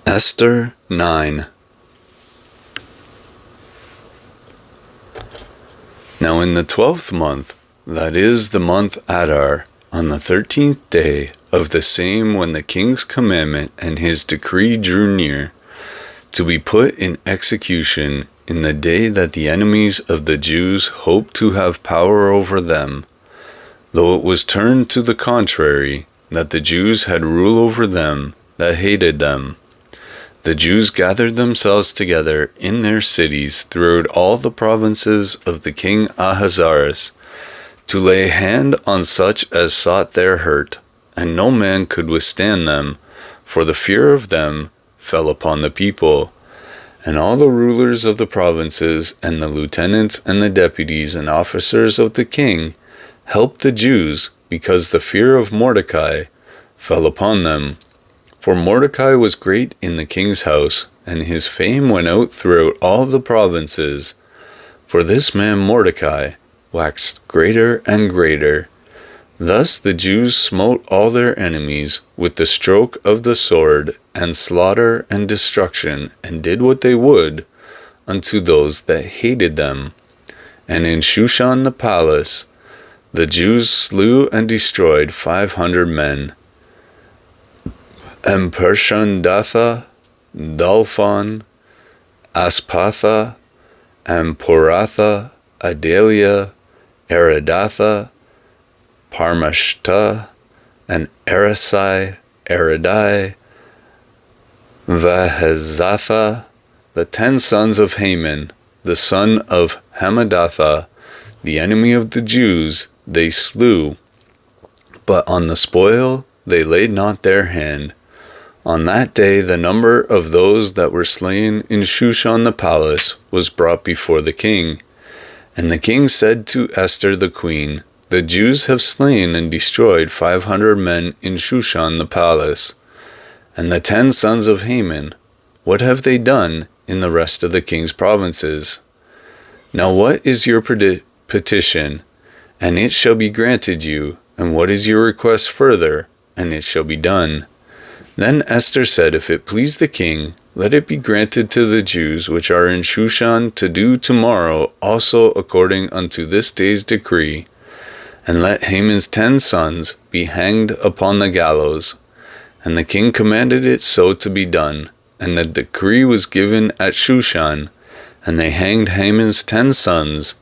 Esther 9. Now in the 12th month, that is the month Adar, on the 13th day of the same, when the king's commandment and his decree drew near, to be put in execution in the day that the enemies of the Jews hoped to have power over them, though it was turned to the contrary, that the Jews had rule over them that hated them. The Jews gathered themselves together in their cities throughout all the provinces of the king Ahasuerus, to lay hand on such as sought their hurt, and no man could withstand them, for the fear of them fell upon the people. And all the rulers of the provinces, and the lieutenants, and the deputies, and officers of the king helped the Jews, because the fear of Mordecai fell upon them. For Mordecai was great in the king's house, and his fame went out throughout all the provinces. For this man Mordecai waxed greater and greater. Thus the Jews smote all their enemies with the stroke of the sword, and slaughter and destruction, and did what they would unto those that hated them. And in Shushan the palace the Jews slew and destroyed 500 men. And Parshandatha, Dalphon, Aspatha, and Poratha, Adalia, Aridatha, Parmashta, and Arasai, Aradai, Vahazatha, the 10 sons of Haman, the son of Hamadatha, the enemy of the Jews, they slew, but on the spoil they laid not their hand. On that day the number of those that were slain in Shushan the palace was brought before the king. And the king said to Esther the queen, The Jews have slain and destroyed 500 men in Shushan the palace. And the 10 sons of Haman, what have they done in the rest of the king's provinces? Now what is your petition? And it shall be granted you. And what is your request further? And it shall be done. Then Esther said, If it please the king, let it be granted to the Jews which are in Shushan to do tomorrow also according unto this day's decree, and let Haman's 10 sons be hanged upon the gallows. And the king commanded it so to be done, and the decree was given at Shushan, and they hanged Haman's 10 sons.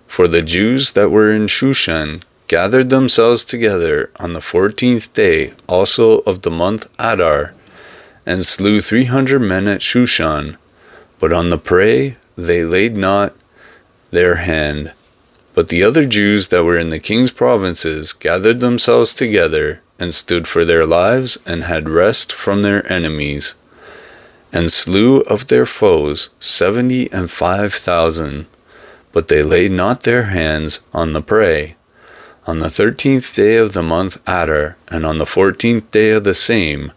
For the Jews that were in Shushan gathered themselves together on the 14th day also of the month Adar, and slew 300 men at Shushan, but on the prey they laid not their hand. But the other Jews that were in the king's provinces gathered themselves together, and stood for their lives, and had rest from their enemies, and slew of their foes 75,000, but they laid not their hands on the prey. On the 13th day of the month Adar, and on the 14th day of the same,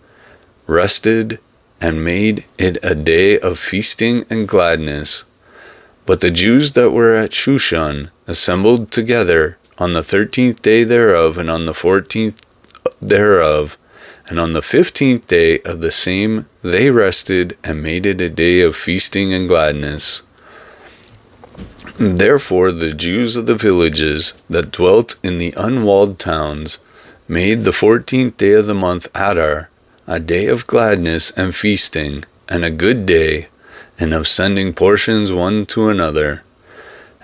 rested, and made it a day of feasting and gladness. But the Jews that were at Shushan assembled together on the 13th day thereof, and on the 14th thereof, and on the 15th day of the same they rested, and made it a day of feasting and gladness. Therefore the Jews of the villages that dwelt in the unwalled towns made the 14th day of the month Adar a day of gladness and feasting, and a good day, and of sending portions one to another.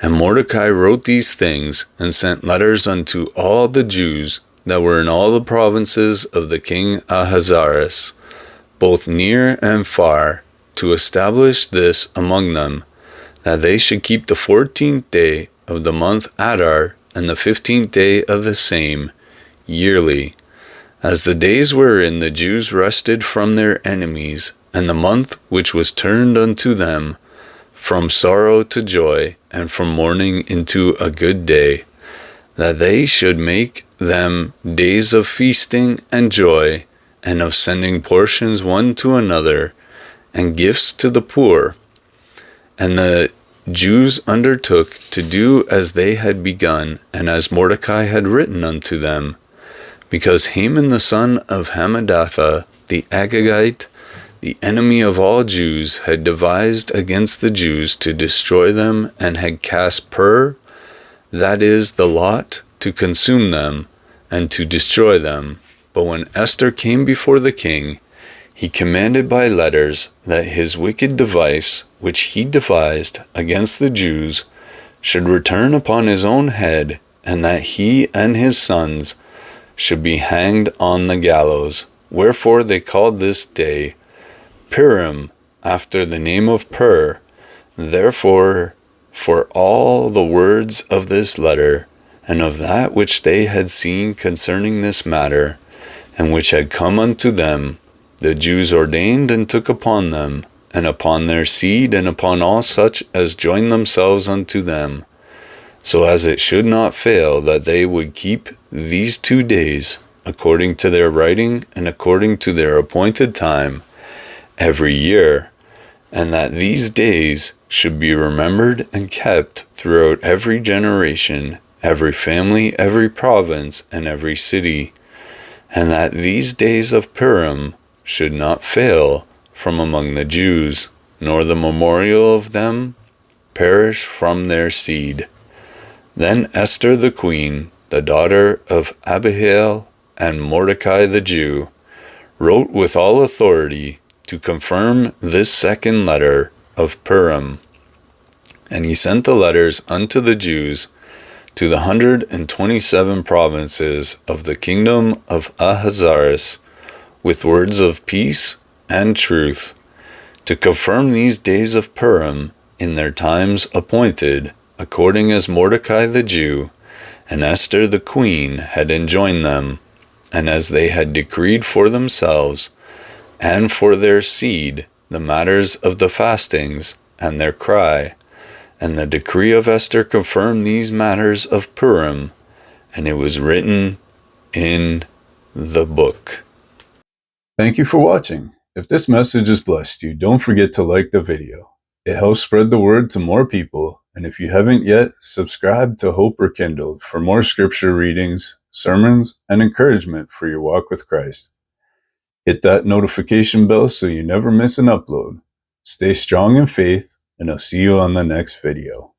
And Mordecai wrote these things, and sent letters unto all the Jews that were in all the provinces of the king Ahasuerus, both near and far, to establish this among them, that they should keep the 14th day of the month Adar, and the 15th day of the same, yearly, as the days wherein the Jews rested from their enemies, and the month which was turned unto them from sorrow to joy, and from mourning into a good day, that they should make them days of feasting and joy, and of sending portions one to another, and gifts to the poor. And the Jews undertook to do as they had begun, and as Mordecai had written unto them, because Haman the son of Hamadatha, the Agagite, the enemy of all Jews, had devised against the Jews to destroy them, and had cast pur, that is, the lot, to consume them, and to destroy them. But when Esther came before the king, he commanded by letters that his wicked device, which he devised against the Jews, should return upon his own head, and that he and his sons should be hanged on the gallows. Wherefore they called this day Purim, after the name of Pur. Therefore, for all the words of this letter, and of that which they had seen concerning this matter, and which had come unto them, the Jews ordained and took upon them, and upon their seed, and upon all such as joined themselves unto them, so as it should not fail that they would keep these 2 days, according to their writing, and according to their appointed time, every year, and that these days should be remembered and kept throughout every generation, every family, every province, and every city, and that these days of Purim should not fail from among the Jews, nor the memorial of them perish from their seed. Then Esther the queen, the daughter of Abihail, and Mordecai the Jew, wrote with all authority to confirm this second letter of Purim. And he sent the letters unto the Jews to the 127 provinces of the kingdom of Ahasuerus, with words of peace and truth, to confirm these days of Purim in their times appointed, according as Mordecai the Jew and Esther the queen had enjoined them, and as they had decreed for themselves and for their seed the matters of the fastings and their cry. And the decree of Esther confirmed these matters of Purim, and it was written in the book. Thank you for watching. If this message has blessed you, don't forget to like the video. It helps spread the word to more people, and if you haven't yet, subscribe to Hope Rekindled for more scripture readings, sermons, and encouragement for your walk with Christ. Hit that notification bell so you never miss an upload. Stay strong in faith, and I'll see you on the next video.